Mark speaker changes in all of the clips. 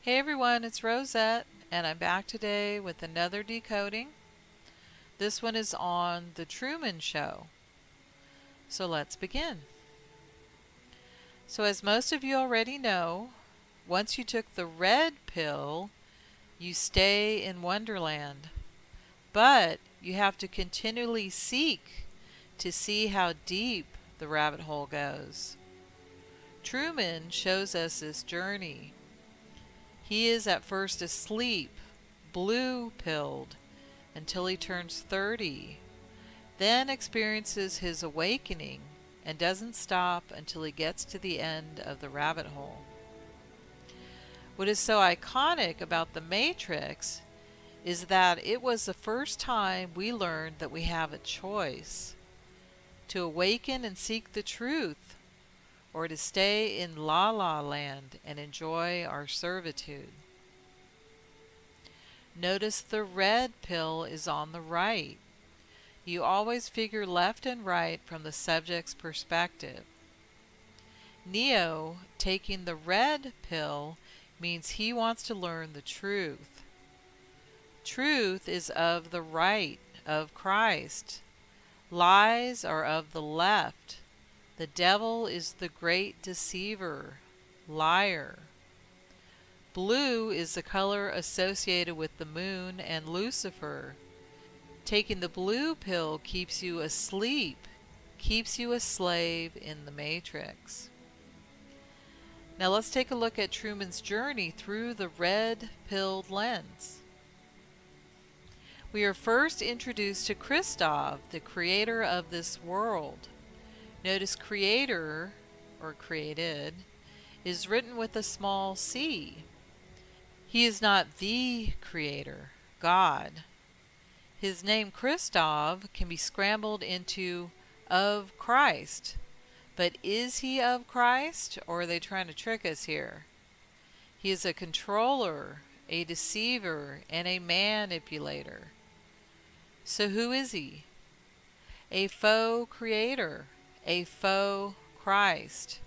Speaker 1: Hey everyone, it's Rosette, and I'm back today with another decoding. This one is on The Truman Show. So let's begin. So as most of you already know, once you took the red pill, you stay in Wonderland. But you have to continually seek to see how deep the rabbit hole goes. Truman shows us this journey. He is at first asleep, blue-pilled, until he turns 30, then experiences his awakening and doesn't stop until he gets to the end of the rabbit hole. What is so iconic about the Matrix is that it was the first time we learned that we have a choice to awaken and seek the truth, or to stay in La La Land and enjoy our servitude. Notice the red pill is on the right. You always figure left and right from the subject's perspective. Neo taking the red pill means he wants to learn the truth. Truth is of the right, of Christ. Lies are of the left. The devil is the great deceiver, liar. Blue is the color associated with the moon and Lucifer. Taking the blue pill keeps you asleep, keeps you a slave in the Matrix. Now let's take a look at Truman's journey through the red-pilled lens. We are first introduced to Christoph, the creator of this world. Notice creator, or created, is written with a small c. He is not the creator, God. His name Christoph can be scrambled into of Christ. But is he of Christ, or are they trying to trick us here? He is a controller, a deceiver, and a manipulator. So who is he? A faux creator, a faux Christ.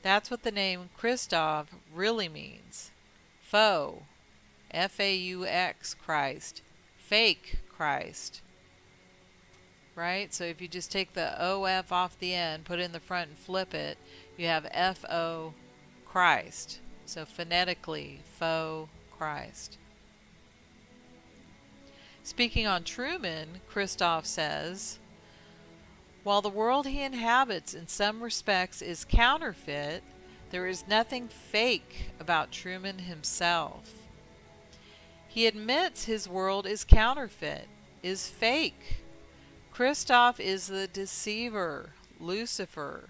Speaker 1: That's what the name Christoph really means. Faux, F-A-U-X, Christ, fake Christ. Right? So if you just take the O-F off the end, put it in the front and flip it, you have F-O, Christ. So phonetically, faux Christ. Speaking on Truman, Christoph says, while the world he inhabits in some respects is counterfeit, there is nothing fake about Truman himself. He admits his world is counterfeit, is fake. Christoph is the deceiver, Lucifer.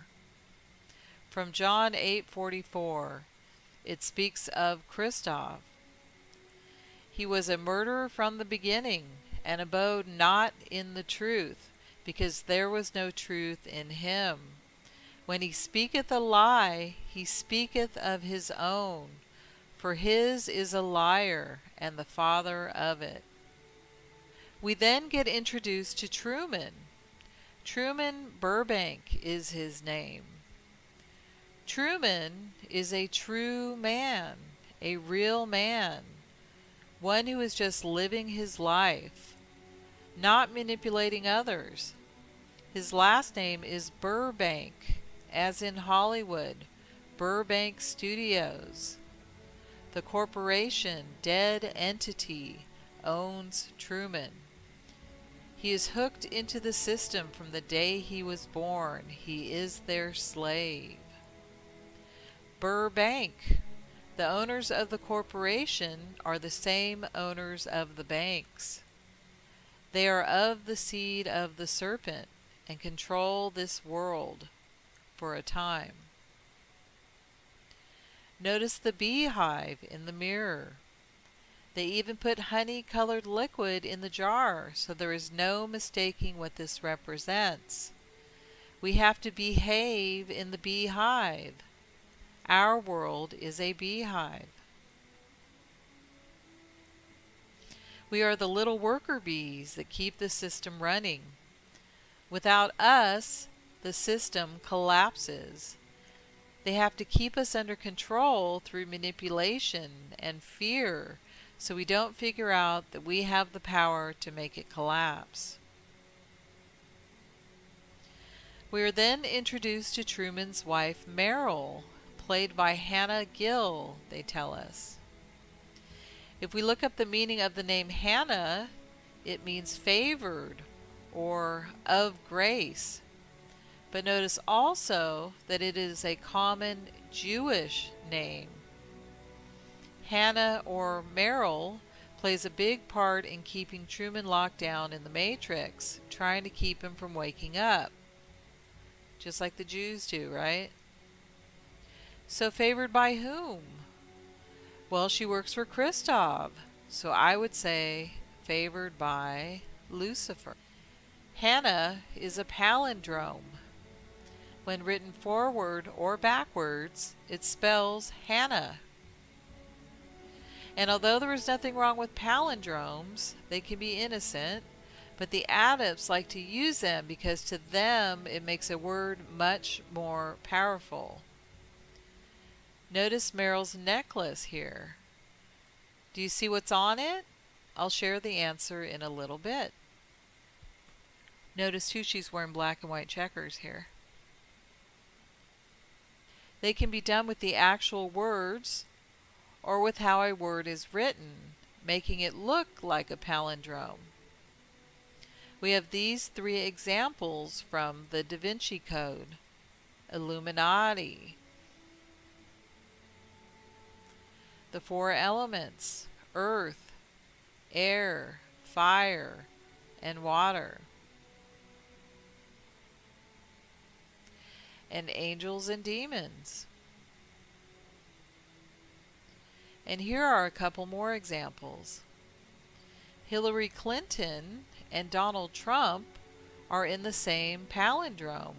Speaker 1: From John 8:44, it speaks of Christoph. He was a murderer from the beginning, and abode not in the truth, because there was no truth in him. When he speaketh a lie, he speaketh of his own, for his is a liar, and the father of it. We then get introduced to Truman. Truman Burbank is his name. Truman is a true man, a real man, one who is just living his life, not manipulating others. His last name is Burbank, as in Hollywood, Burbank Studios. The corporation, Dead Entity, owns Truman. He is hooked into the system from the day he was born. He is their slave. Burbank. The owners of the corporation are the same owners of the banks. They are of the seed of the serpent and control this world for a time. Notice the beehive in the mirror. They even put honey-colored liquid in the jar, so there is no mistaking what this represents. We have to behave in the beehive. Our world is a beehive. We are the little worker bees that keep the system running. Without us, the system collapses. They have to keep us under control through manipulation and fear so we don't figure out that we have the power to make it collapse. We are then introduced to Truman's wife, Meryl, played by Hannah Gill, they tell us. If we look up the meaning of the name Hannah, it means favored or of grace. But notice also that it is a common Jewish name. Hannah or Meryl plays a big part in keeping Truman locked down in the Matrix, trying to keep him from waking up. Just like the Jews do, right? So favored by whom? Well, she works for Christov, so I would say favored by Lucifer. Hannah is a palindrome. When written forward or backwards, it spells Hannah. And although there is nothing wrong with palindromes, they can be innocent, but the adepts like to use them because to them it makes a word much more powerful. Notice Meryl's necklace here. Do you see what's on it? I'll share the answer in a little bit. Notice too she's wearing black and white checkers here. They can be done with the actual words or with how a word is written, making it look like a palindrome. We have these 3 examples from the Da Vinci Code. Illuminati. The 4 elements: earth, air, fire, and water. And angels and demons. And here are a couple more examples. Hillary Clinton and Donald Trump are in the same palindrome.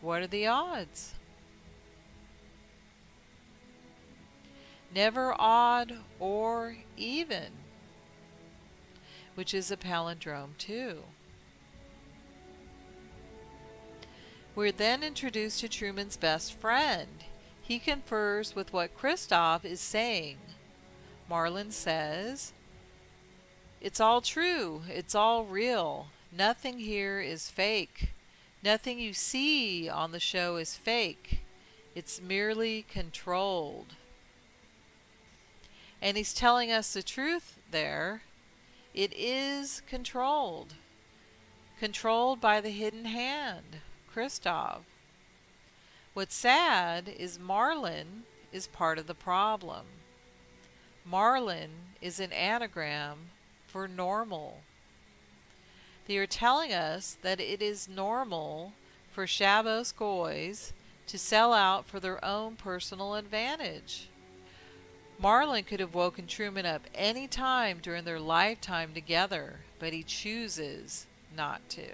Speaker 1: What are the odds? Never odd or even, which is a palindrome too. We're then introduced to Truman's best friend. He confers with what Christoph is saying. Marlin says, "It's all true, it's all real. Nothing here is fake. Nothing you see on the show is fake. It's merely controlled." And he's telling us the truth there. It is controlled. Controlled by the hidden hand, Christoph. What's sad is Marlin is part of the problem. Marlin is an anagram for normal. They are telling us that it is normal for Shabbos goys to sell out for their own personal advantage. Marlin could have woken Truman up any time during their lifetime together, but he chooses not to.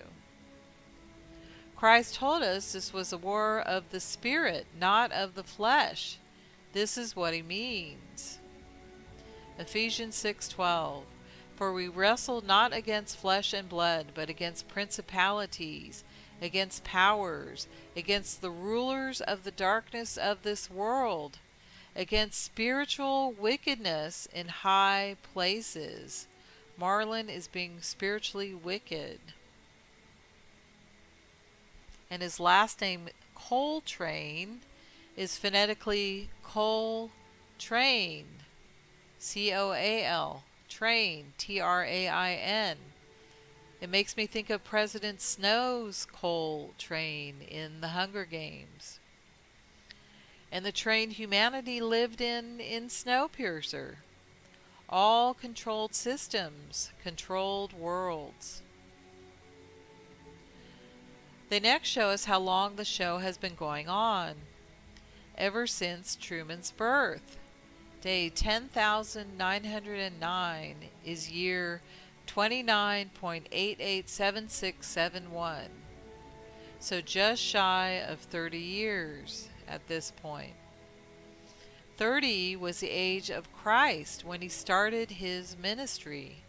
Speaker 1: Christ told us this was a war of the spirit, not of the flesh. This is what he means. Ephesians 6:12. For we wrestle not against flesh and blood, but against principalities, against powers, against the rulers of the darkness of this world, against spiritual wickedness in high places. Marlin is being spiritually wicked. And his last name, Coltrane, is phonetically Coltrain, C-O-A-L, train, T-R-A-I-N. It makes me think of President Snow's coal train in the Hunger Games. And the train humanity lived in Snowpiercer. All controlled systems, controlled worlds. They next show us how long the show has been going on. Ever since Truman's birth. Day 10,909 is year 29.887671. So just shy of 30 years at this point. 30 was the age of Christ when he started his ministry.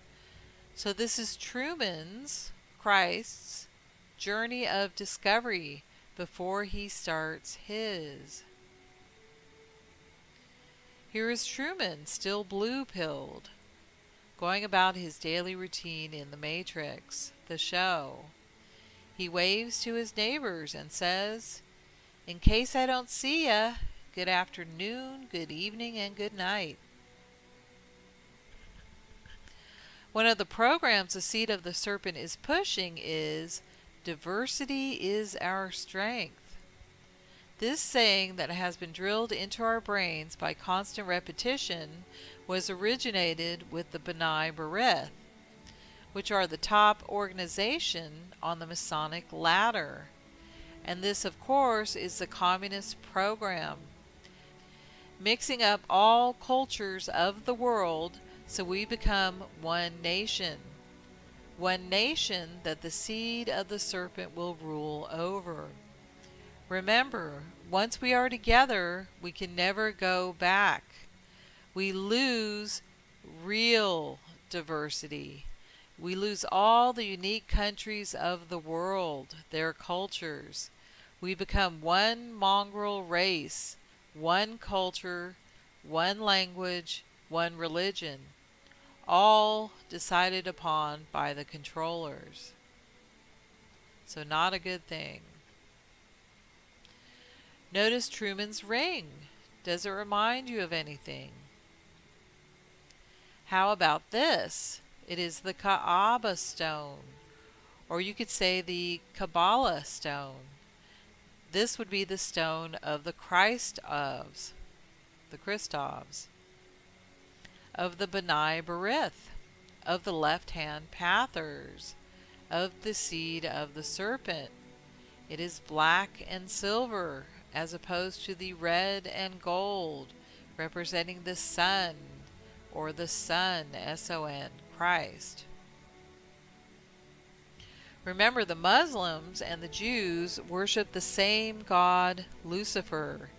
Speaker 1: So this is Truman's, Christ's, journey of discovery before he starts his. Here is Truman, still blue-pilled, going about his daily routine in the Matrix, the show. He waves to his neighbors and says, "In case I don't see ya, good afternoon, good evening, and good night." One of the programs the seed of the serpent is pushing is, "Diversity is our strength." This saying that has been drilled into our brains by constant repetition was originated with the B'nai B'rith, which are the top organization on the Masonic ladder. And this, of course, is the communist program, mixing up all cultures of the world so we become one nation that the seed of the serpent will rule over. Remember, once we are together, we can never go back. We lose real diversity. We lose all the unique countries of the world, their cultures. We become one mongrel race, one culture, one language, one religion, all decided upon by the controllers. So not a good thing. Notice Truman's ring. Does it remind you of anything? How about this? It is the Kaaba stone, or you could say the Kabbalah stone. This would be the stone of the Christovs, of the B'nai B'rith, of the left-hand pathers, of the seed of the serpent. It is black and silver, as opposed to the red and gold, representing the sun, or the Son, S-O-N, Christ. Remember, the Muslims and the Jews worship the same god, Lucifer.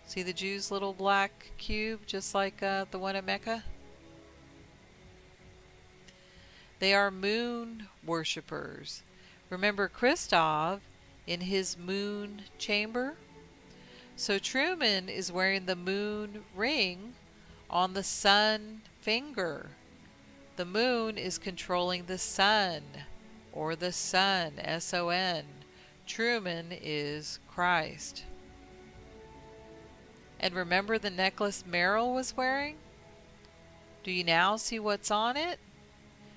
Speaker 1: See the Jews' little black cube, just like the one at Mecca? They are moon worshippers. Remember Christov in his moon chamber? So Truman is wearing the moon ring on the sun finger. The moon is controlling the sun, or the Son, S-O-N. Truman is Christ. And remember the necklace Meryl was wearing? Do you now see what's on it?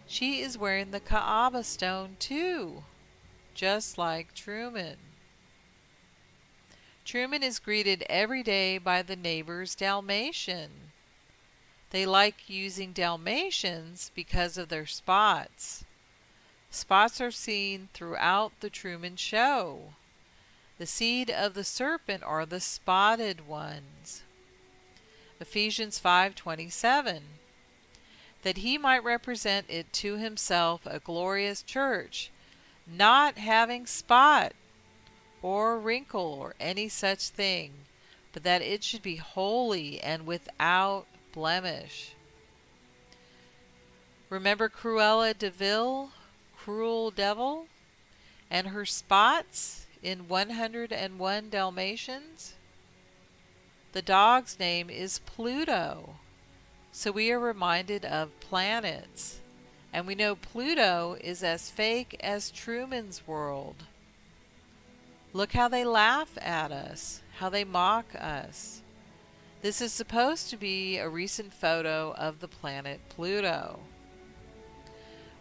Speaker 1: She is wearing the Kaaba stone too, just like Truman. Truman is greeted every day by the neighbors Dalmatian. They like using Dalmatians because of their spots. Spots are seen throughout the Truman Show. The seed of the serpent are the spotted ones. Ephesians 5:27, that he might represent it to himself a glorious church, not having spot or wrinkle or any such thing, but that it should be holy and without blemish. Remember Cruella de Vil, Cruel Devil, and her spots in 101 Dalmatians? The dog's name is Pluto, so we are reminded of planets, and we know Pluto is as fake as Truman's world. Look how they laugh at us, how they mock us. This is supposed to be a recent photo of the planet Pluto.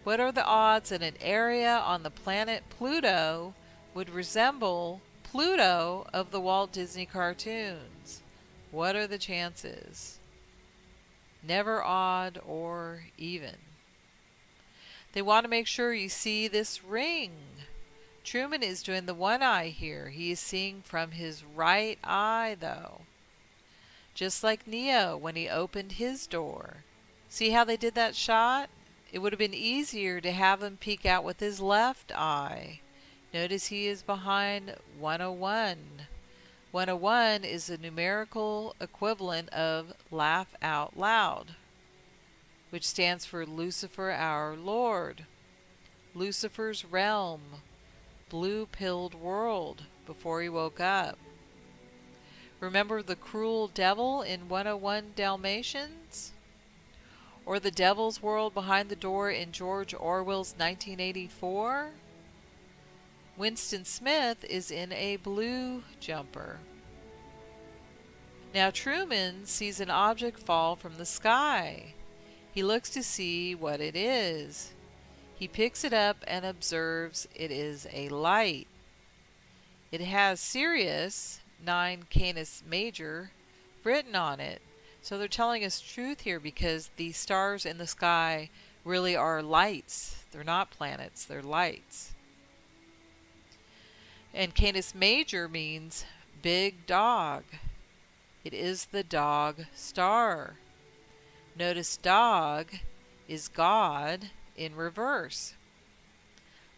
Speaker 1: What are the odds that an area on the planet Pluto would resemble Pluto of the Walt Disney cartoons? What are the chances? Never odd or even. They want to make sure you see this ring. Truman is doing the one eye here. He is seeing from his right eye, though. Just like Neo when he opened his door. See how they did that shot? It would have been easier to have him peek out with his left eye. Notice he is behind 101. 101 is the numerical equivalent of laugh out loud, which stands for Lucifer our Lord. Lucifer's realm, blue-pilled world before he woke up. Remember the cruel devil in 101 Dalmatians? Or the devil's world behind the door in George Orwell's 1984? Winston Smith is in a blue jumper. Now Truman sees an object fall from the sky. He looks to see what it is. He picks it up and observes it is a light. It has Sirius, 9 Canis Major, written on it. So they're telling us truth here because the stars in the sky really are lights. They're not planets, they're lights. And Canis Major means big dog. It is the dog star. Notice dog is God in reverse.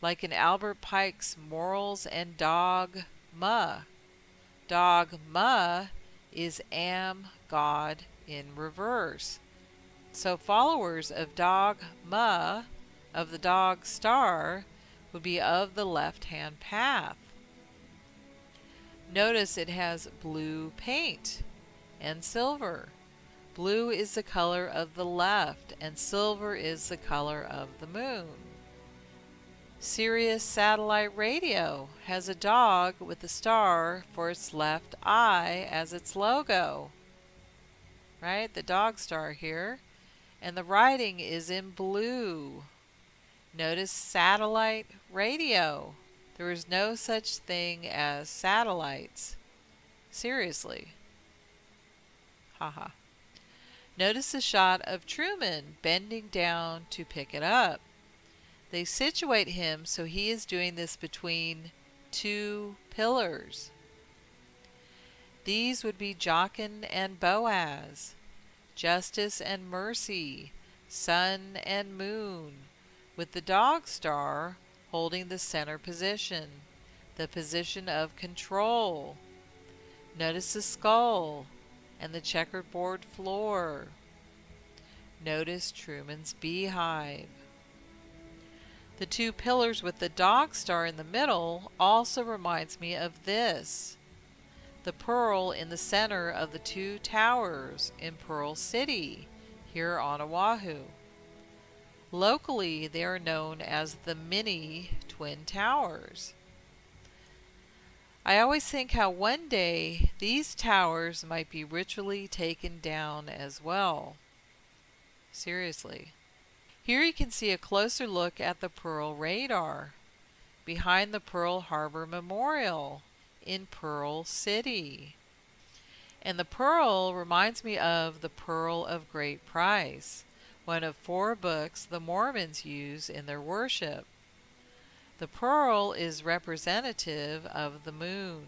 Speaker 1: Like in Albert Pike's Morals and Dogma. Dogma is am God in reverse. So followers of dogma, of the dog star, would be of the left-hand path. Notice it has blue paint and silver. Blue is the color of the left, and silver is the color of the moon. Sirius Satellite Radio has a dog with a star for its left eye as its logo. Right? The dog star here. And the writing is in blue. Notice satellite radio. There is no such thing as satellites. Seriously. Haha. Notice the shot of Truman bending down to pick it up. They situate him so he is doing this between two pillars. These would be Jachin and Boaz, justice and mercy, sun and moon, with the dog star holding the center position, the position of control. Notice the skull and the checkerboard floor. Notice Truman's beehive. The two pillars with the dog star in the middle also reminds me of this. The pearl in the center of the two towers in Pearl City, here on Oahu. Locally, they are known as the mini Twin Towers. I always think how one day these towers might be ritually taken down as well. Seriously. Here you can see a closer look at the Pearl radar behind the Pearl Harbor Memorial in Pearl City. And the pearl reminds me of the Pearl of Great Price, one of 4 books the Mormons use in their worship. The pearl is representative of the moon.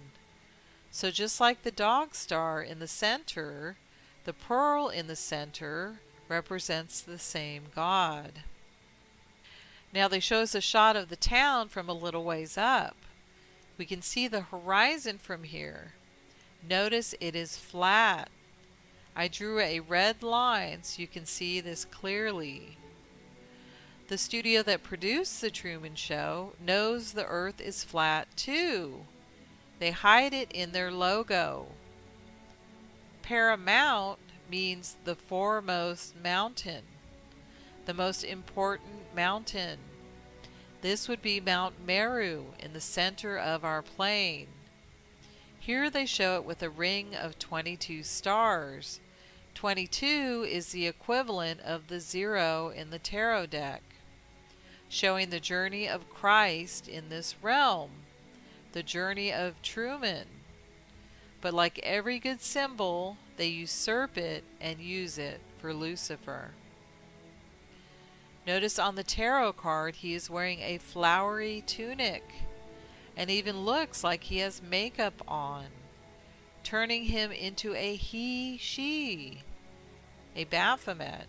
Speaker 1: So just like the dog star in the center, the pearl in the center represents the same God. Now they show us a shot of the town from a little ways up. We can see the horizon from here. Notice it is flat. I drew a red line so you can see this clearly. The studio that produced The Truman Show knows the Earth is flat too. They hide it in their logo. Paramount means the foremost mountain, the most important mountain. This would be Mount Meru in the center of our plane. Here they show it with a ring of 22 stars. 22 is the equivalent of the 0 in the tarot deck, showing the journey of Christ in this realm, the journey of Truman. But like every good symbol, they usurp it and use it for Lucifer. Notice on the tarot card he is wearing a flowery tunic and even looks like he has makeup on, turning him into a he-she, a Baphomet.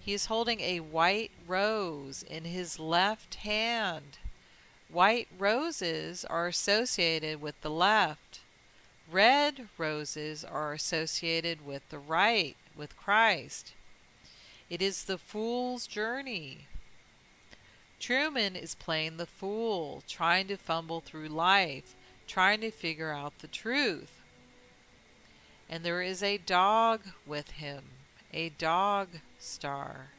Speaker 1: He is holding a white rose in his left hand. White roses are associated with the left. Red roses are associated with the right, with Christ. It is the fool's journey. Truman is playing the fool, trying to fumble through life, trying to figure out the truth. And there is a dog with him, a dog star.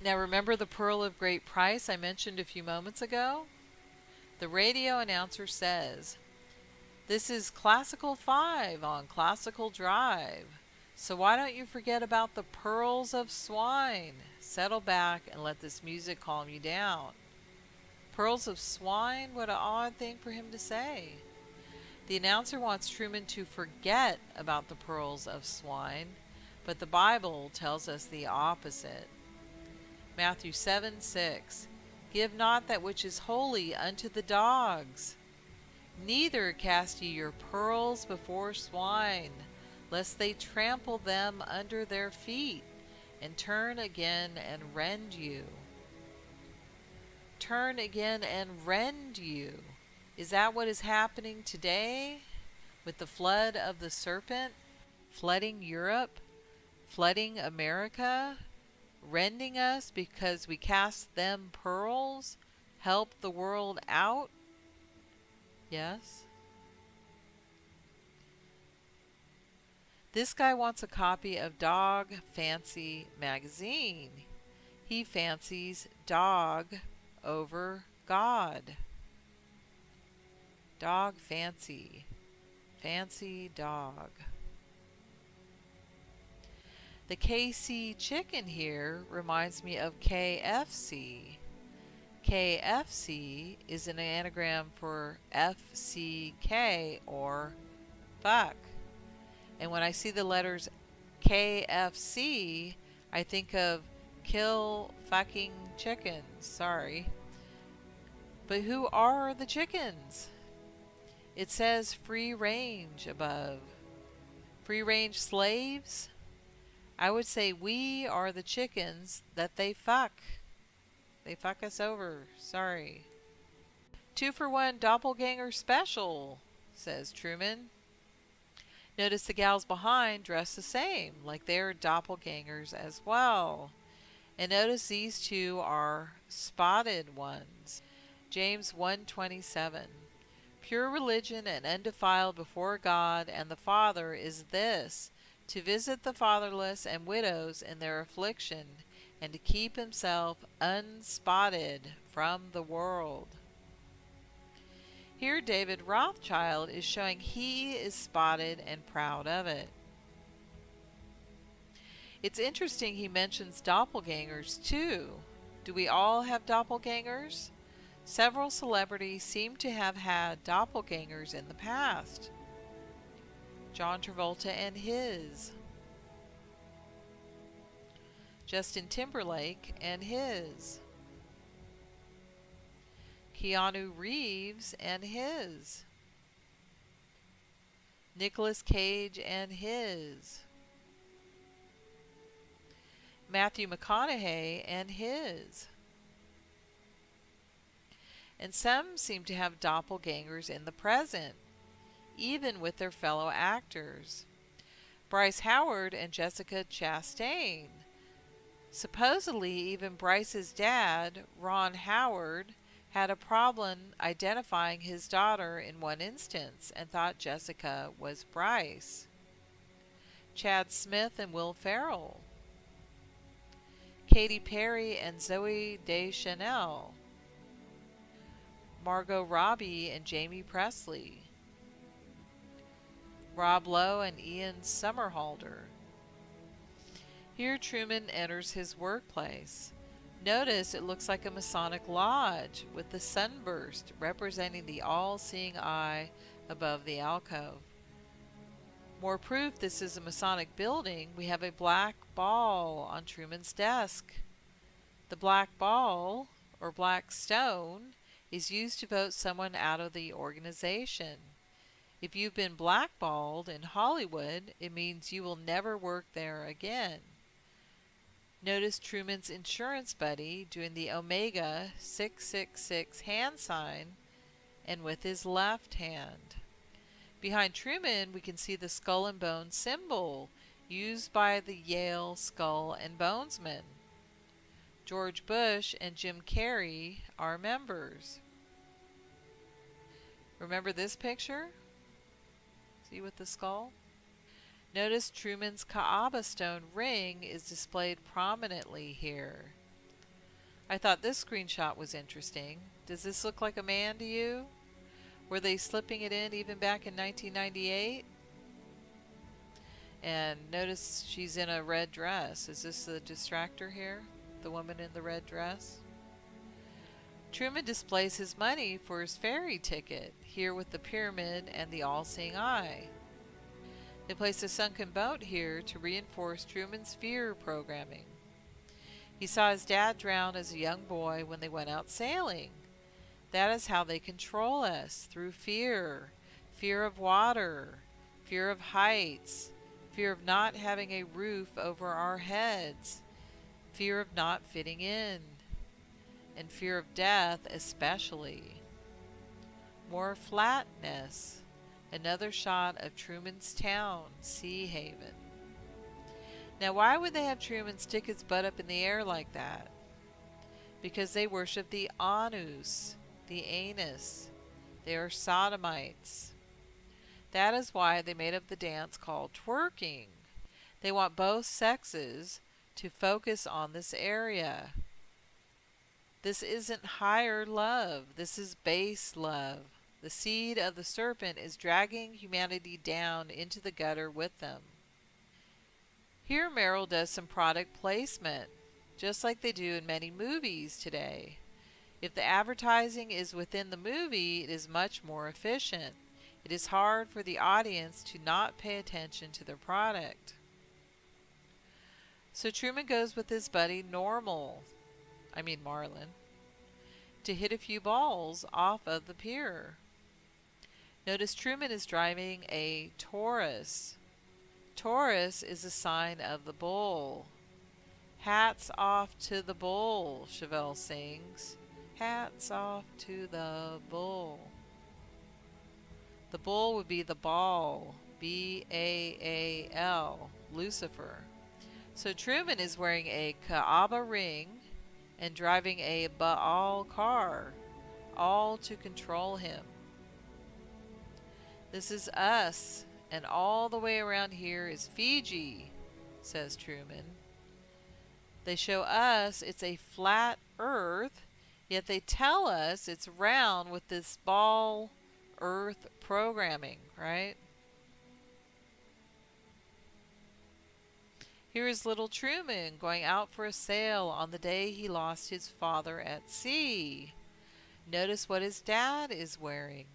Speaker 1: Now remember the pearl of great price I mentioned a few moments ago? The radio announcer says, "This is Classical 5 on Classical Drive. So why don't you forget about the pearls of swine? Settle back and let this music calm you down." Pearls of swine? What an odd thing for him to say. The announcer wants Truman to forget about the pearls of swine, but the Bible tells us the opposite. Matthew 7:6. "Give not that which is holy unto the dogs, neither cast ye your pearls before swine, lest they trample them under their feet, and turn again and rend you." Turn again and rend you. Is that what is happening today with the flood of the serpent, flooding Europe, flooding America, rending us because we cast them pearls, help the world out? Yes. This guy wants a copy of Dog Fancy magazine. He fancies dog over God. Dog fancy. Fancy dog. The KC chicken here reminds me of KFC. KFC is an anagram for FCK, or fuck. And when I see the letters KFC, I think of kill fucking chickens. Sorry. But who are the chickens? It says free range above. Free range slaves? I would say we are the chickens that they fuck. They fuck us over. Sorry. 2-for-1 doppelganger special, says Truman. Notice the gals behind dress the same, like they're doppelgangers as well. And notice these two are spotted ones. James 1:27. "Pure religion and undefiled before God and the Father is this, to visit the fatherless and widows in their affliction, and to keep himself unspotted from the world." Here David Rothschild is showing he is spotted and proud of it. It's interesting he mentions doppelgangers too. Do we all have doppelgangers? Several celebrities seem to have had doppelgangers in the past. John Travolta and his. Justin Timberlake and his. Keanu Reeves and his. Nicolas Cage and his. Matthew McConaughey and his. And some seem to have doppelgangers in the present, even with their fellow actors. Bryce Howard and Jessica Chastain. Supposedly, even Bryce's dad, Ron Howard, had a problem identifying his daughter in one instance and thought Jessica was Bryce. Chad Smith and Will Ferrell. Katy Perry and Zooey Deschanel. Margot Robbie and Jamie Presley. Rob Lowe and Ian Somerhalder. Here Truman enters his workplace. Notice it looks like a Masonic lodge with the sunburst representing the all-seeing eye above the alcove. More proof this is a Masonic building, we have a black ball on Truman's desk. The black ball, or black stone, is used to vote someone out of the organization. If you've been blackballed in Hollywood, it means you will never work there again. Notice Truman's insurance buddy doing the Omega 666 hand sign and with his left hand. Behind Truman, we can see the skull and bones symbol used by the Yale Skull and Bonesmen. George Bush and Jim Carrey are members. Remember this picture? See with the skull? Notice Truman's Kaaba stone ring is displayed prominently here. I thought this screenshot was interesting. Does this look like a man to you? Were they slipping it in even back in 1998? And notice she's in a red dress. Is this the distractor here? The woman in the red dress? Truman displays his money for his ferry ticket, here with the pyramid and the all-seeing eye. They placed a sunken boat here to reinforce Truman's fear programming. He saw his dad drown as a young boy when they went out sailing. That is how they control us, through fear. Fear of water, fear of heights, fear of not having a roof over our heads, fear of not fitting in, and fear of death especially. More flatness. Another shot of Truman's town, Sea Haven. Now why would they have Truman stick his butt up in the air like that? Because they worship the Anus, the anus. They are sodomites. That is why they made up the dance called twerking. They want both sexes to focus on this area. This isn't higher love. This is base love. The seed of the serpent is dragging humanity down into the gutter with them. Here Merrill does some product placement, just like they do in many movies today. If the advertising is within the movie, it is much more efficient. It is hard for the audience to not pay attention to their product. So Truman goes with his buddy Marlin, to hit a few balls off of the pier. Notice Truman is driving a Taurus. Taurus is a sign of the bull. Hats off to the bull, Chevelle sings. Hats off to the bull. The bull would be the Baal, B-A-A-L, Lucifer. So Truman is wearing a Kaaba ring and driving a Baal car, all to control him. This is us, and all the way around here is Fiji, says Truman. They show us it's a flat earth, yet they tell us it's round with this ball earth programming, right? Here is little Truman going out for a sail on the day he lost his father at sea. Notice what his dad is wearing.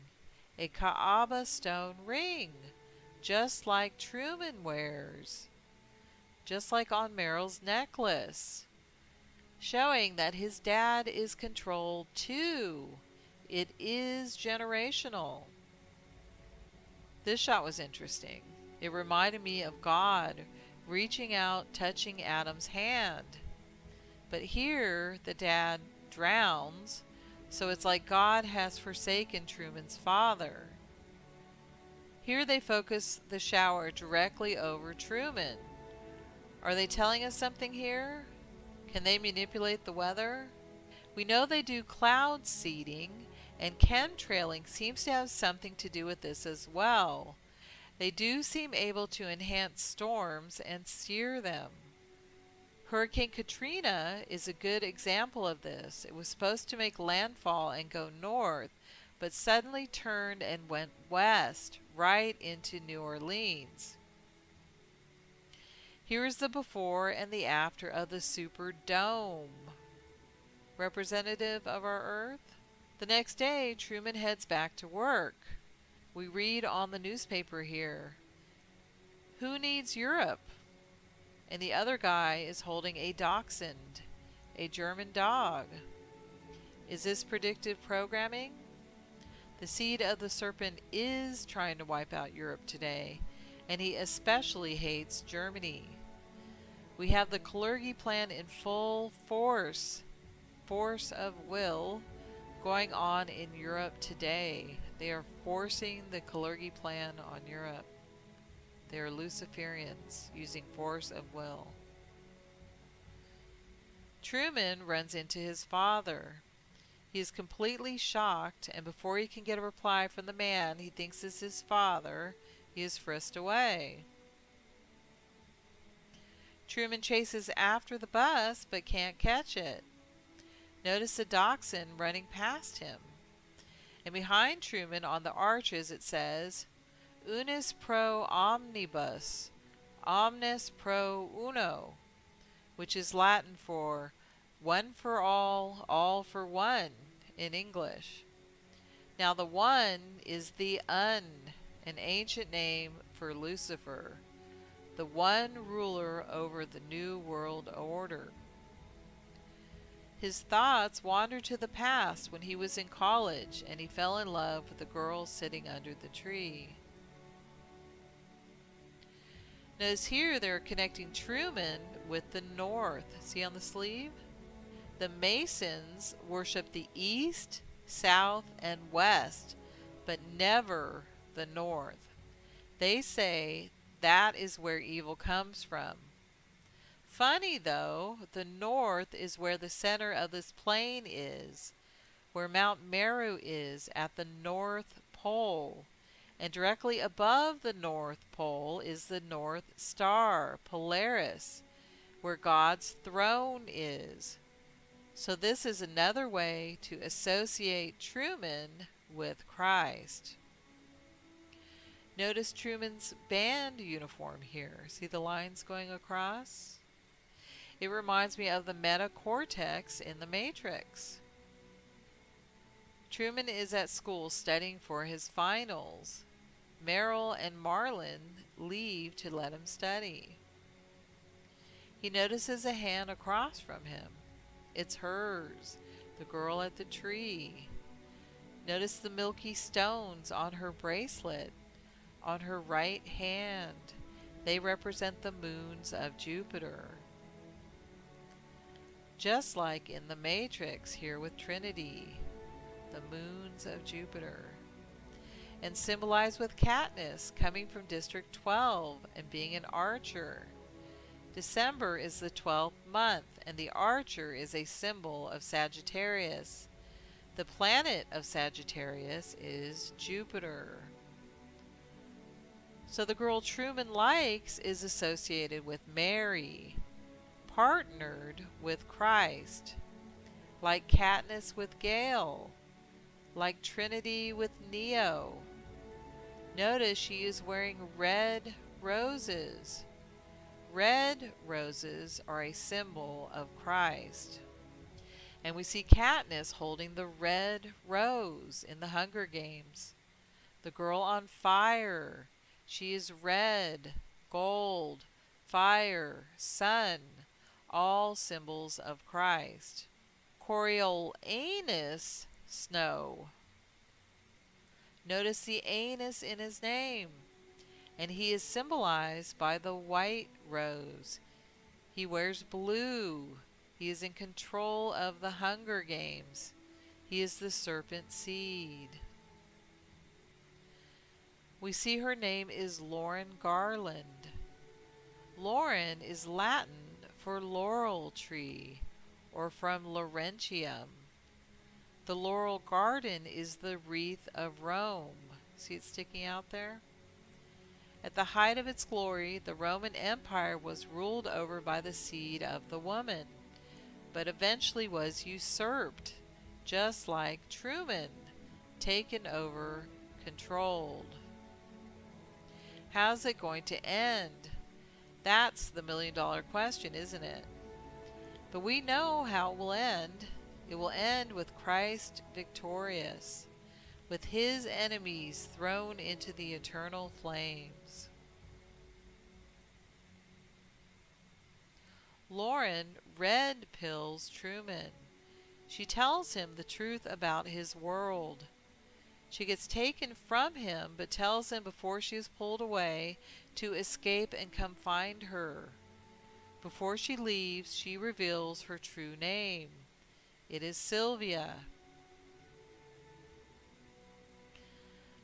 Speaker 1: A Kaaba stone ring, just like Truman wears, just like on Merrill's necklace, showing that his dad is controlled too. It is generational. This shot was interesting. It reminded me of God reaching out, touching Adam's hand. But here, the dad drowns, so it's like God has forsaken Truman's father. Here they focus the shower directly over Truman. Are they telling us something here? Can they manipulate the weather? We know they do cloud seeding, and chemtrailing seems to have something to do with this as well. They do seem able to enhance storms and steer them. Hurricane Katrina is a good example of this. It was supposed to make landfall and go north, but suddenly turned and went west, right into New Orleans. Here is the before and the after of the super dome, representative of our Earth. The next day, Truman heads back to work. We read on the newspaper here, "Who needs Europe?" And the other guy is holding a dachshund, a German dog. Is this predictive programming? The seed of the serpent is trying to wipe out Europe today, and he especially hates Germany. We have the Kalergi plan in full force of will, going on in Europe today. They are forcing the Kalergi plan on Europe. They are Luciferians using force of will. Truman runs into his father. He is completely shocked, and before he can get a reply from the man he thinks is his father, he is frisked away. Truman chases after the bus but can't catch it. Notice a dachshund running past him. And behind Truman on the arches it says, Unis pro omnibus, omnes pro uno, which is Latin for one for all for one in English. Now the one is the an ancient name for Lucifer, the one ruler over the New World Order. His thoughts wandered to the past when he was in college and he fell in love with the girl sitting under the tree. Notice here they're connecting Truman with the North. See on the sleeve? The Masons worship the East, South, and West, but never the North. They say that is where evil comes from. Funny though, the North is where the center of this plane is, where Mount Meru is at the North Pole. And directly above the North Pole is the North Star, Polaris, where God's throne is. So this is another way to associate Truman with Christ. Notice Truman's band uniform here. See the lines going across? It reminds me of the metacortex in the Matrix. Truman is at school studying for his finals. Meryl and Marlin leave to let him study. He notices a hand across from him. It's hers, the girl at the tree. Notice the milky stones on her bracelet, on her right hand. They represent the moons of Jupiter. Just like in the Matrix here with Trinity, the moons of Jupiter. And symbolized with Katniss coming from District 12 and being an archer. December is the 12th month, and the archer is a symbol of Sagittarius. The planet of Sagittarius is Jupiter. So the girl Truman likes is associated with Mary, partnered with Christ, like Katniss with Gale, like Trinity with Neo. Notice she is wearing red roses. Red roses are a symbol of Christ. And we see Katniss holding the red rose in the Hunger Games. The girl on fire, she is red, gold, fire, sun, all symbols of Christ. Coriolanus, snow. Notice the anus in his name, and he is symbolized by the white rose. He wears blue. He is in control of the Hunger Games. He is the serpent seed. We see her name is Lauren Garland. Lauren is Latin for laurel tree, or from Laurentium. The laurel garden is the wreath of Rome. See it sticking out there? At the height of its glory, the Roman Empire was ruled over by the seed of the woman, but eventually was usurped, just like Truman, taken over, controlled. How's it going to end? That's the million-dollar question, isn't it? But we know how it will end. It will end with Christ victorious, with his enemies thrown into the eternal flames. Lauren red pills Truman. She tells him the truth about his world. She gets taken from him, but tells him before she is pulled away to escape and come find her. Before she leaves, she reveals her true name. It is Sylvia.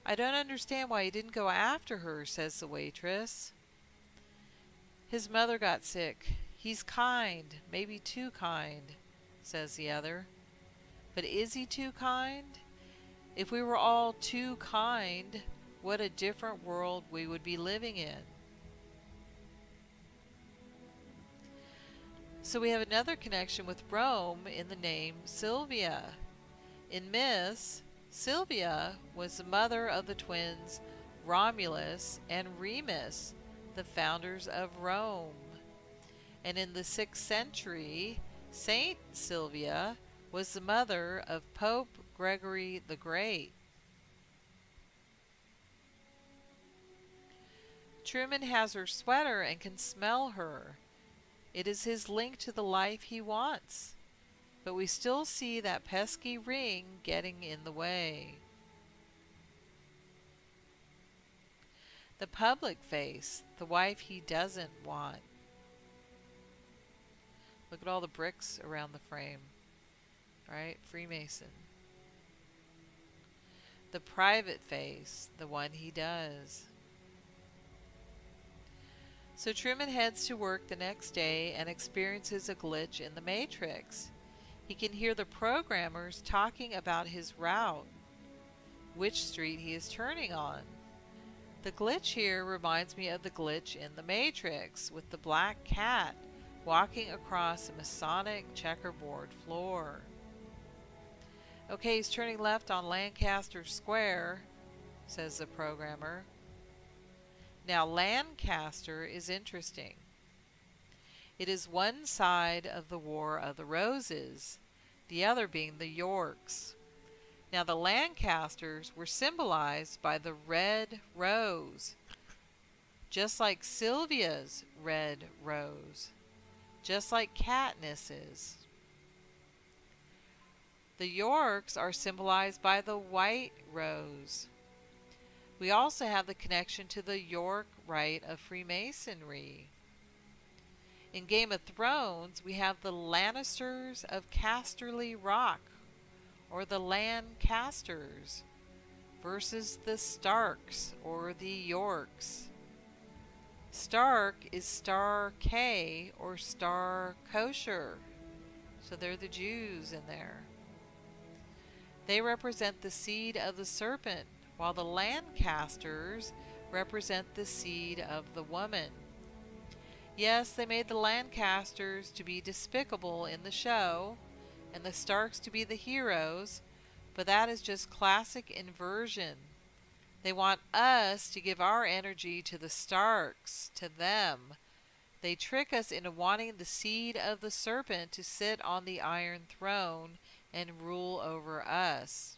Speaker 1: I don't understand why he didn't go after her, says the waitress. His mother got sick. He's kind, maybe too kind, says the other. But is he too kind? If we were all too kind, what a different world we would be living in. So we have another connection with Rome in the name Sylvia. In myths, Sylvia was the mother of the twins Romulus and Remus, the founders of Rome. And in the 6th century, Saint Sylvia was the mother of Pope Gregory the Great. Truman has her sweater and can smell her. It is his link to the life he wants. But we still see that pesky ring getting in the way. The public face, the wife he doesn't want. Look at all the bricks around the frame, right? Freemason. The private face, the one he does. So Truman heads to work the next day and experiences a glitch in the matrix. He can hear the programmers talking about his route, which street he is turning on. The glitch here reminds me of the glitch in the Matrix with the black cat walking across a Masonic checkerboard floor. Okay, he's turning left on Lancaster Square, says the programmer. Now Lancaster is interesting. It is one side of the War of the Roses, the other being the Yorks. Now the Lancasters were symbolized by the red rose, just like Sylvia's red rose, just like Katniss's. The Yorks are symbolized by the white rose. We also have the connection to the York Rite of Freemasonry. In Game of Thrones, we have the Lannisters of Casterly Rock, or the Lancasters, versus the Starks, or the Yorks. Stark is Star K, or Star Kosher, so they're the Jews in there. They represent the seed of the serpent, while the Lancasters represent the seed of the woman. Yes, they made the Lancasters to be despicable in the show, and the Starks to be the heroes, but that is just classic inversion. They want us to give our energy to the Starks, to them. They trick us into wanting the seed of the serpent to sit on the Iron Throne and rule over us.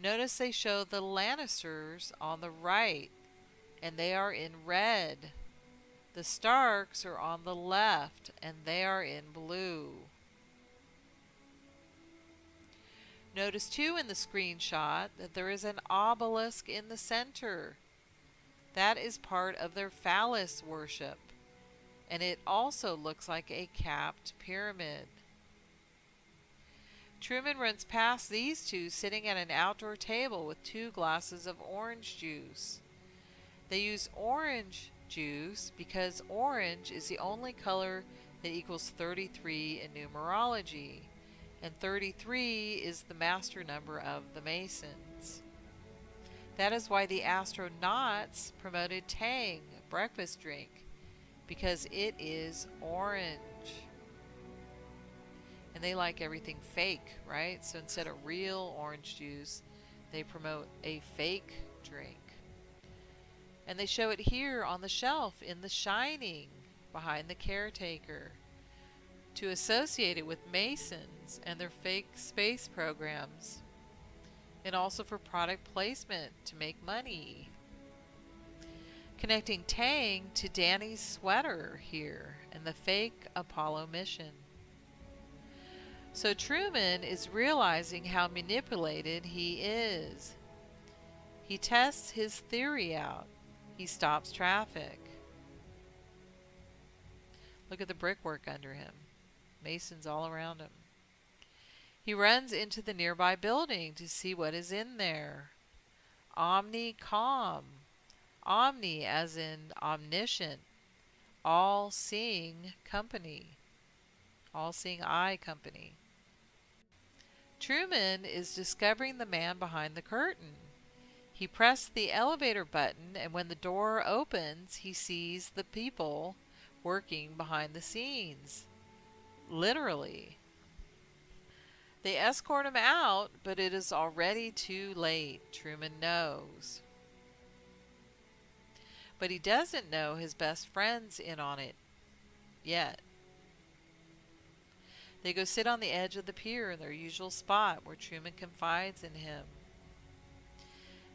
Speaker 1: Notice they show the Lannisters on the right, and they are in red. The Starks are on the left, and they are in blue. Notice too in the screenshot that there is an obelisk in the center. That is part of their phallus worship, and it also looks like a capped pyramid. Truman runs past these two sitting at an outdoor table with 2 glasses of orange juice. They use orange juice because orange is the only color that equals 33 in numerology, and 33 is the master number of the Masons. That is why the astronauts promoted Tang, breakfast drink, because it is orange. And they like everything fake, right? So instead of real orange juice, they promote a fake drink. And they show it here on the shelf in The Shining, behind the caretaker, to associate it with Masons and their fake space programs, and also for product placement to make money. Connecting Tang to Danny's sweater here and the fake Apollo mission. So Truman is realizing how manipulated he is. He tests his theory out. He stops traffic. Look at the brickwork under him. Masons all around him. He runs into the nearby building to see what is in there. Omnicom. Omni as in omniscient. All-seeing company. All-seeing eye company. Truman is discovering the man behind the curtain. He pressed the elevator button, and when the door opens, he sees the people working behind the scenes. Literally. They escort him out, but it is already too late. Truman knows. But he doesn't know his best friend's in on it yet. They go sit on the edge of the pier in their usual spot where Truman confides in him.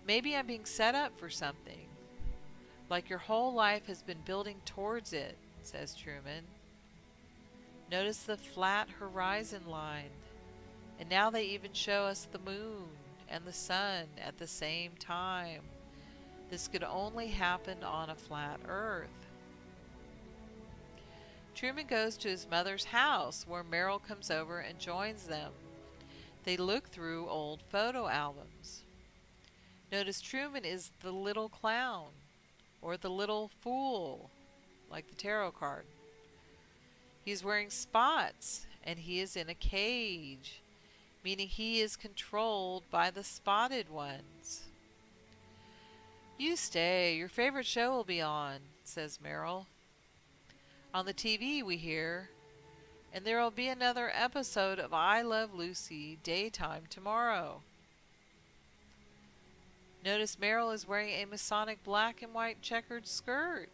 Speaker 1: Maybe I'm being set up for something. Like your whole life has been building towards it, says Truman. Notice the flat horizon line. And now they even show us the moon and the sun at the same time. This could only happen on a flat earth. Truman goes to his mother's house where Meryl comes over and joins them. They look through old photo albums. Notice Truman is the little clown or the little fool, like the tarot card. He's wearing spots and he is in a cage, meaning he is controlled by the spotted ones. You stay, your favorite show will be on, says Meryl. On the TV we hear, and there will be another episode of I Love Lucy daytime tomorrow. Notice Meryl is wearing a Masonic black and white checkered skirt.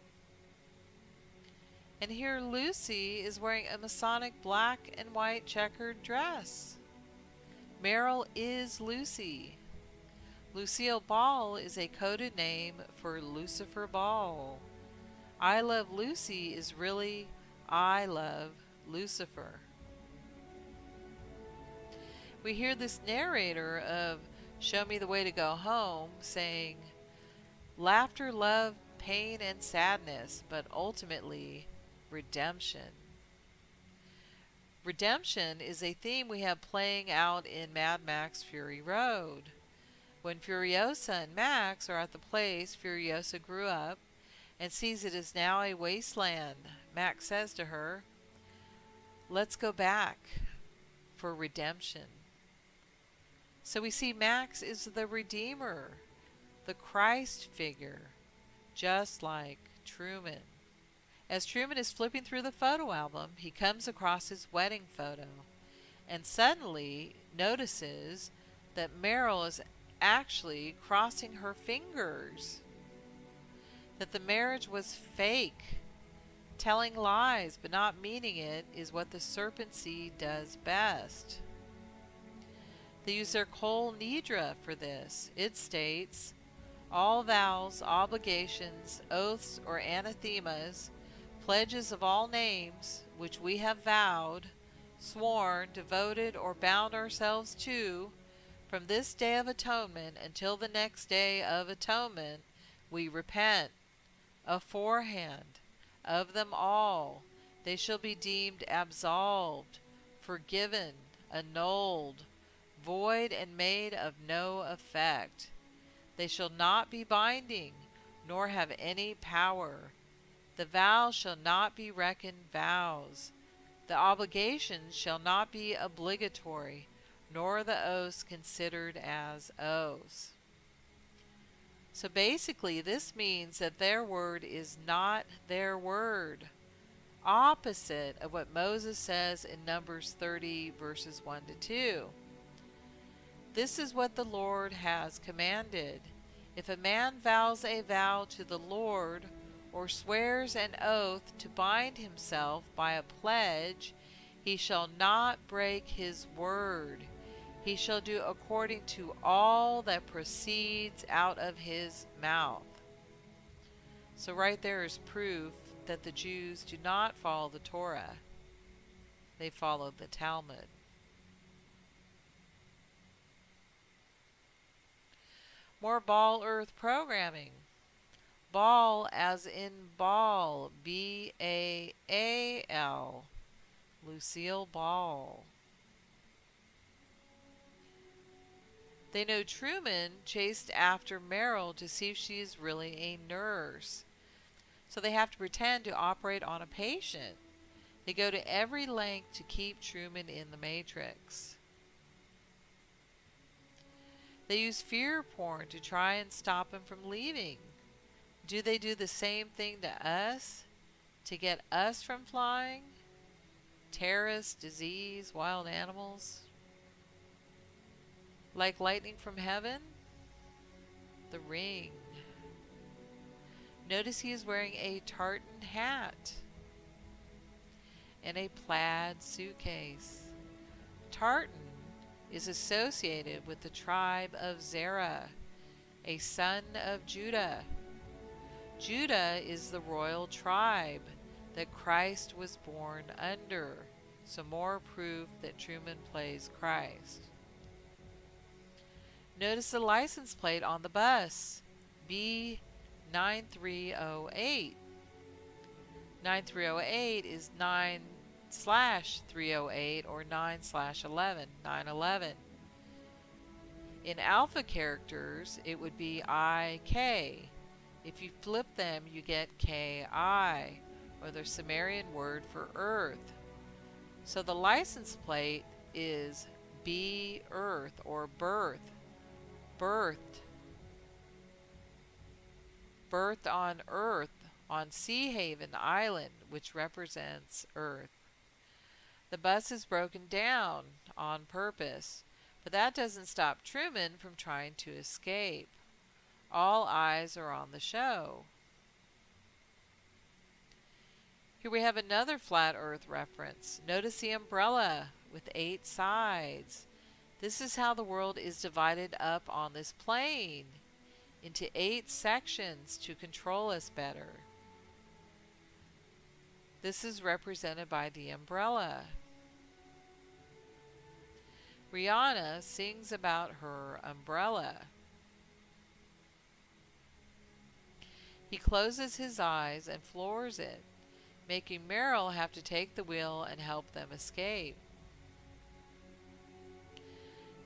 Speaker 1: And here Lucy is wearing a Masonic black and white checkered dress. Meryl is Lucy. Lucille Ball is a coded name for Lucifer Ball. I Love Lucy is really I Love Lucifer. We hear this narrator of Show Me the Way to Go Home saying, laughter, love, pain, and sadness, but ultimately redemption. Redemption is a theme we have playing out in Mad Max Fury Road. When Furiosa and Max are at the place Furiosa grew up and sees it is now a wasteland, Max says to her, let's go back for redemption. So we see Max is the Redeemer, the Christ figure, just like Truman. As Truman is flipping through the photo album, he comes across his wedding photo and suddenly notices that Meryl is actually crossing her fingers, that the marriage was fake. Telling lies but not meaning it is what the serpent seed does best. They use their Kol Nidra for this. It states, all vows, obligations, oaths, or anathemas, pledges of all names, which we have vowed, sworn, devoted, or bound ourselves to, from this day of atonement until the next day of atonement, we repent. Aforehand, of them all, they shall be deemed absolved, forgiven, annulled, void, and made of no effect. They shall not be binding, nor have any power. The vows shall not be reckoned vows. The obligations shall not be obligatory, nor the oaths considered as oaths. So basically, this means that their word is not their word. Opposite of what Moses says in Numbers 30, verses 1 to 2. This is what the Lord has commanded. If a man vows a vow to the Lord, or swears an oath to bind himself by a pledge, he shall not break his word. He shall do according to all that proceeds out of his mouth. So right there is proof that the Jews do not follow the Torah. They follow the Talmud. More Ball Earth programming. Ball as in ball, B-A-A-L. Lucille Ball. They know Truman chased after Meryl to see if she is really a nurse. So they have to pretend to operate on a patient. They go to every length to keep Truman in the Matrix. They use fear porn to try and stop him from leaving. Do they do the same thing to us to get us from flying? Terrorists, disease, wild animals? Like lightning from heaven? The ring. Notice he is wearing a tartan hat and a plaid suitcase. Tartan is associated with the tribe of Zerah, a son of Judah. Judah is the royal tribe that Christ was born under. Some more proof that Truman plays Christ. Notice the license plate on the bus, B9308. 9308 is 9/308 or 9/11, 9/11. In alpha characters, it would be IK. If you flip them, you get KI, or the Sumerian word for earth. So the license plate is B Earth, or birth. Birthed. Birthed on Earth, on Sea Haven Island, which represents Earth. The bus is broken down on purpose, but that doesn't stop Truman from trying to escape. All eyes are on the show. Here we have another flat Earth reference. Notice the umbrella with 8 sides. This is how the world is divided up on this plane into 8 sections to control us better. This is represented by the umbrella. Rihanna sings about her umbrella. He closes his eyes and floors it, making Meryl have to take the wheel and help them escape.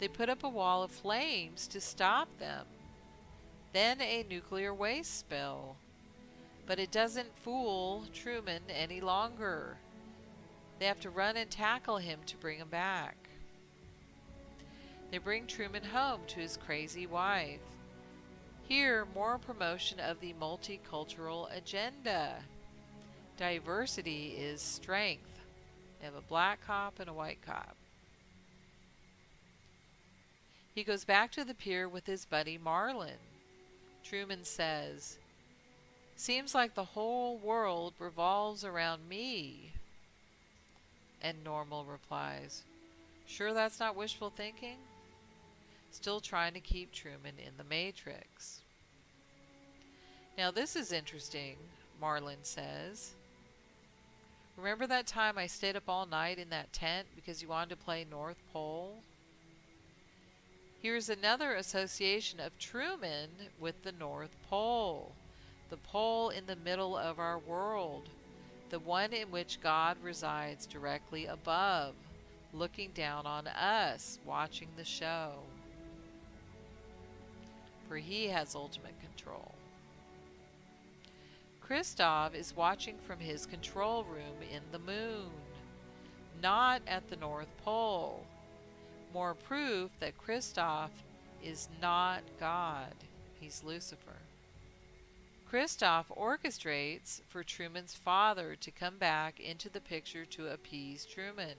Speaker 1: They put up a wall of flames to stop them, then a nuclear waste spill. But it doesn't fool Truman any longer. They have to run and tackle him to bring him back. They bring Truman home to his crazy wife. Here, more promotion of the multicultural agenda. Diversity is strength. They have a black cop and a white cop. He goes back to the pier with his buddy Marlin. Truman says, "Seems like the whole world revolves around me." And Normal replies, "Sure that's not wishful thinking?" Still trying to keep Truman in the Matrix. "Now this is interesting," Marlin says. "Remember that time I stayed up all night in that tent because you wanted to play North Pole?" Here's another association of Truman with the North Pole, the pole in the middle of our world, the one in which God resides directly above, looking down on us, watching the show. For he has ultimate control. Kristoff is watching from his control room in the moon, not at the North Pole. More proof that Kristoff is not God. He's Lucifer. Kristoff orchestrates for Truman's father to come back into the picture to appease Truman.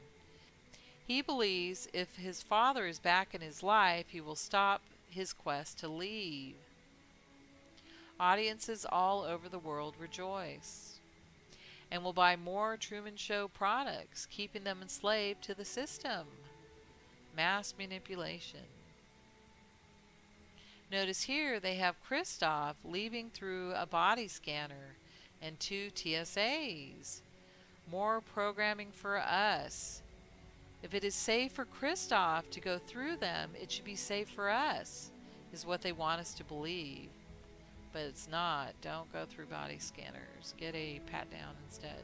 Speaker 1: He believes if his father is back in his life, he will stop his quest to leave. Audiences all over the world rejoice and will buy more Truman Show products, keeping them enslaved to the system. Mass manipulation. Notice here they have Kristoff leaving through a body scanner and 2 TSAs. More programming for us. If it is safe for Kristoff to go through them, it should be safe for us, is what they want us to believe. But it's not. Don't go through body scanners. Get a pat down instead.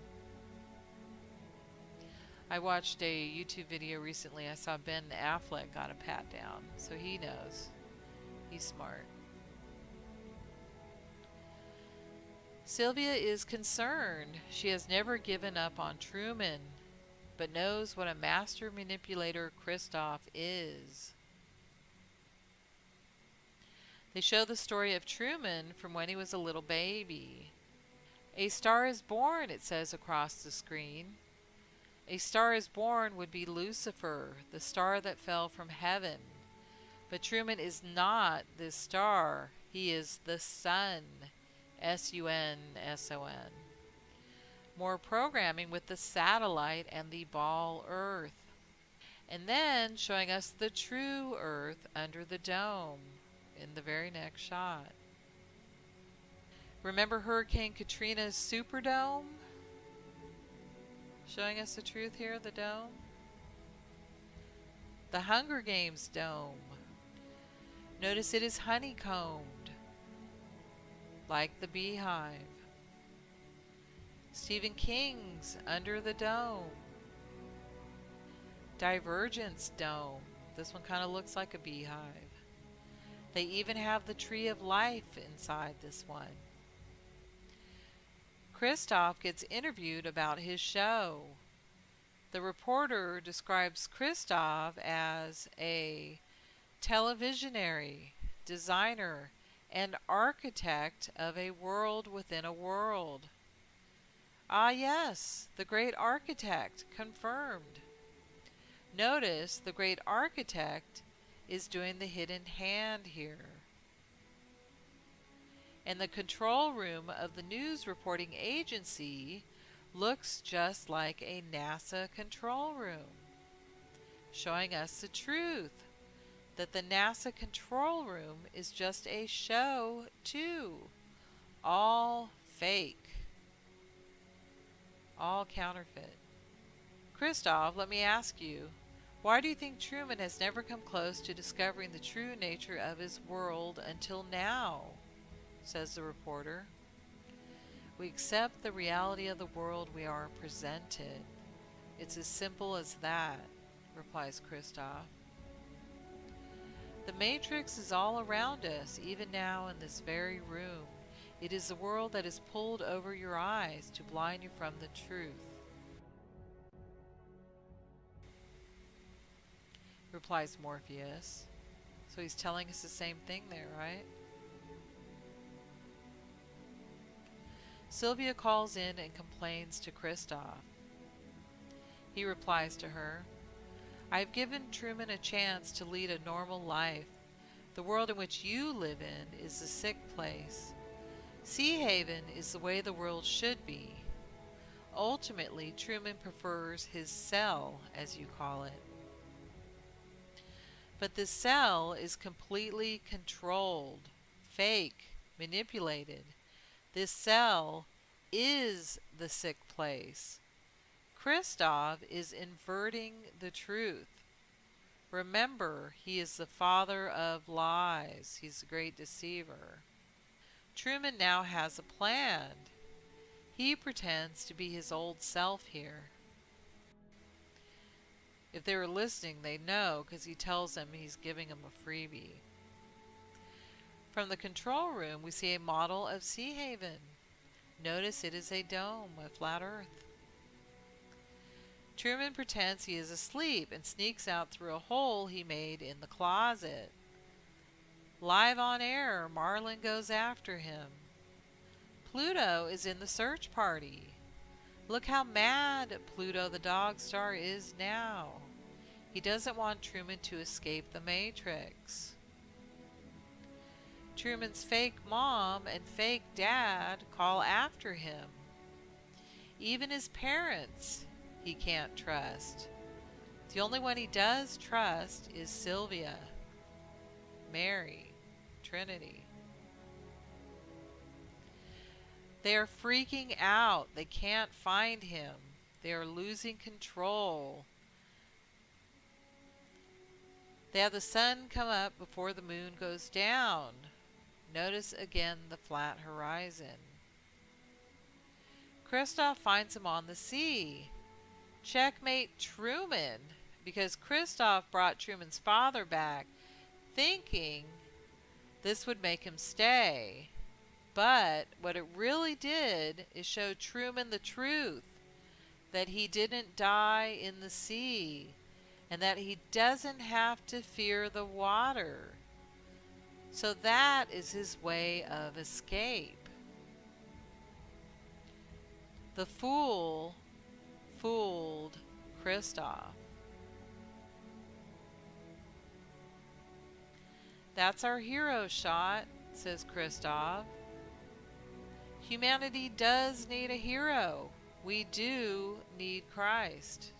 Speaker 1: I watched a YouTube video recently. I saw Ben Affleck got a pat down, so he knows. He's smart. Sylvia is concerned. She has never given up on Truman, but knows what a master manipulator Kristoff is. They show the story of Truman from when he was a little baby. A star is born, it says across the screen. A star is born would be Lucifer, the star that fell from heaven. But Truman is not this star. He is the sun. Sunson. More programming with the satellite and the ball Earth. And then showing us the true Earth under the dome in the very next shot. Remember Hurricane Katrina's Superdome? Showing us the truth here, the dome. The Hunger Games dome. Notice it is honeycombed, like the beehive. Stephen King's Under the Dome. Divergence dome. This one kind of looks like a beehive. They even have the tree of life inside this one. Christoph gets interviewed about his show. The reporter describes Christoph as a televisionary, designer, and architect of a world within a world. Ah yes, the great architect, confirmed. Notice the great architect is doing the hidden hand here. And the control room of the news reporting agency looks just like a NASA control room, showing us the truth that the NASA control room is just a show too. All fake. All counterfeit. Christoph, let me ask you, why do you think Truman has never come close to discovering the true nature of his world until now? Says the reporter. We accept the reality of the world we are presented. It's as simple as that, replies Christoph. The matrix is all around us, even now in this very room. It is the world that is pulled over your eyes to blind you from the truth, replies Morpheus. So he's telling us the same thing there, right? Sylvia calls in and complains to Christoph. He replies to her, I have given Truman a chance to lead a normal life. The world in which you live in is a sick place. Sea Haven is the way the world should be. Ultimately, Truman prefers his cell, as you call it. But the cell is completely controlled, fake, manipulated. This cell is the sick place. Christoph is inverting the truth. Remember, he is the father of lies. He's a great deceiver. Truman now has a plan. He pretends to be his old self here. If they were listening, they'd know because he tells them he's giving them a freebie. From the control room, we see a model of Sea Haven. Notice it is a dome, a flat earth. Truman pretends he is asleep and sneaks out through a hole he made in the closet. Live on air, Marlin goes after him. Pluto is in the search party. Look how mad Pluto the dog star is now. He doesn't want Truman to escape the Matrix. Truman's fake mom and fake dad call after him. Even his parents he can't trust. The only one he does trust is Sylvia, Mary, Trinity. They are freaking out. They can't find him. They are losing control. They have the sun come up before the moon goes down. Notice again the flat horizon. Christoph finds him on the sea. Checkmate Truman, because Christoph brought Truman's father back, thinking this would make him stay. But what it really did is show Truman the truth, that he didn't die in the sea, and that he doesn't have to fear the water. So that is his way of escape. The fool fooled Kristoff. That's our hero shot, says Kristoff. Humanity does need a hero. We do need Christ.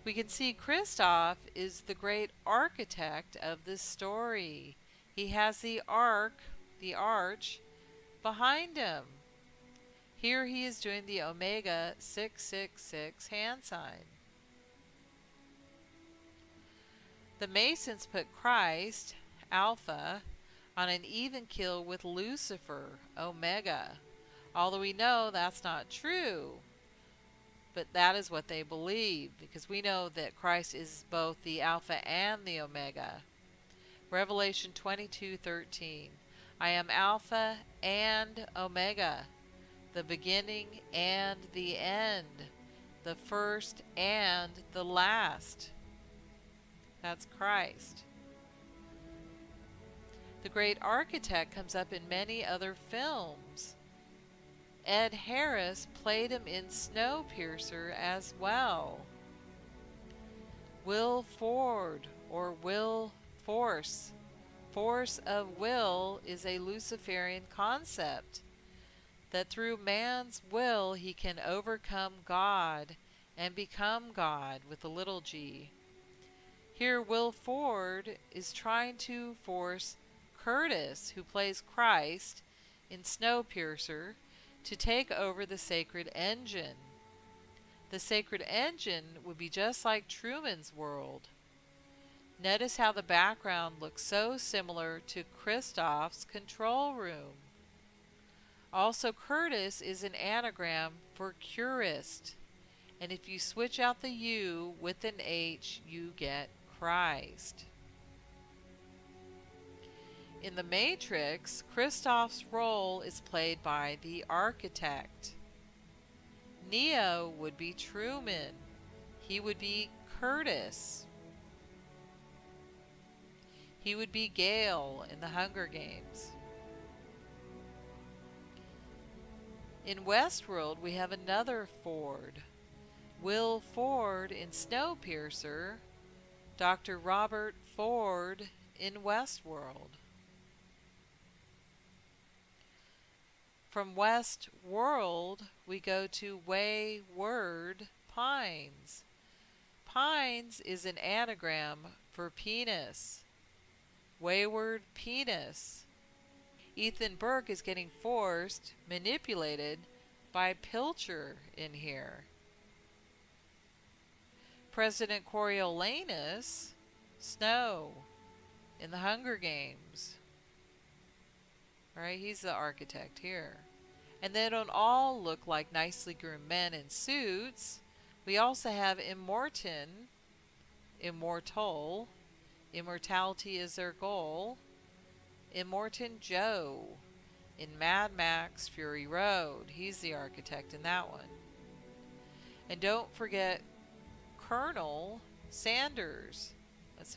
Speaker 1: We can see Kristoff is the great architect of this story. He has the arch, behind him. Here he is doing the Omega 666 hand sign. The Masons put Christ, Alpha, on an even keel with Lucifer, Omega. Although we know that's not true, but that is what they believe, because we know that Christ is both the Alpha and the Omega. Revelation 22:13. I am Alpha and Omega, the beginning and the end, the first and the last. That's Christ. The great architect comes up in many other films. Ed Harris played him in Snowpiercer as well. Will Ford, or Will Force. Force of will is a Luciferian concept, that through man's will he can overcome God and become God with a little g. Here Will Ford is trying to force Curtis, who plays Christ in Snowpiercer, to take over the sacred engine. The sacred engine would be just like Truman's world. Notice how the background looks so similar to Kristoff's control room. Also, Curtis is an anagram for curist, and if you switch out the U with an H, you get Christ. In The Matrix, Kristoff's role is played by the architect. Neo would be Truman. He would be Curtis. He would be Gale in The Hunger Games. In Westworld, we have another Ford. Will Ford in Snowpiercer, Dr. Robert Ford in Westworld. From Westworld, we go to Wayward Pines. Pines is an anagram for penis. Wayward penis. Ethan Burke is getting forced, manipulated by Pilcher in here. President Coriolanus, Snow, in The Hunger Games. Right, he's the architect here. And they don't all look like nicely groomed men in suits. We also have Immortan, Immortal, immortality is their goal. Immortan Joe in Mad Max Fury Road. He's the architect in that one. And don't forget Colonel Sanders. That's